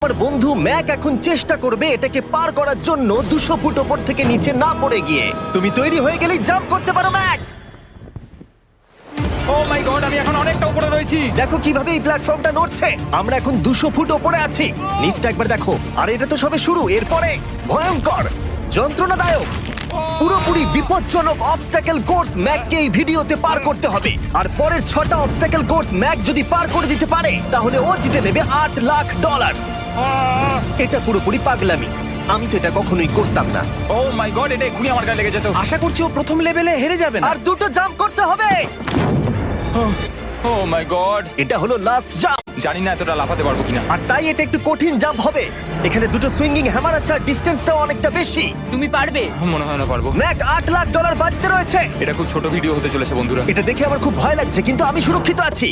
আমার বন্ধু ম্যাক এখন চেষ্টা করবে এটাকে পার করার জন্য 200 ফুট ওপর থেকে নিচে না পড়ে গিয়ে। তুমি তৈরি হয়ে গেলেই জাম্প করতে পারো ম্যাক। ও মাই গড, আমি এখন অনেকটা উপরে রয়েছি। দেখো কিভাবে এই প্ল্যাটফর্মটা নড়ছে। আমরা এখন 200 ফুট ওপরে আছি। নিচটা একবার দেখো। আর এটা তো সবে শুরু, এরপরে ভয়ঙ্কর, যন্ত্রণাদায়ক, পুরোপুরি বিপজ্জনক অবস্টাকেল কোর্স ম্যাককে এই ভিডিওতে পার করতে হবে। আর পরের 6টা অবস্টাকেল কোর্স ম্যাক যদি পার করে দিতে পারে তাহলে ও জিতে নেবে $8 লাখ। এটা পুরোপুরি পাগলামি। আমি তো এটা কখনোই করতাম না। ও মাই গড, এটা এক্ষুনি আমার গায়ে লেগে যেত। আশা করছি ও প্রথম লেভেলে হেরে যাবে না। আর 2টো জাম্প করতে হবে। ও মাই গড, এটা হলো লাস্ট জাম্প। জানি না এতটা লাফাতে পারবো কিনা। আর তাই এটা একটু কঠিন জাম্প হবে। এখানে 2টো সুইঙ্গিং হ্যামার আছে আর ডিসটেন্সটাও অনেকটা বেশি। তুমি পারবে। মনে হয় না পারবো। ম্যাক $8 লাখ বাজিতে রয়েছে। এটা খুব ছোট ভিডিও হতে চলেছে বন্ধুরা। এটা দেখে আমার খুব ভয় লাগছে কিন্তু আমি সুরক্ষিত আছি।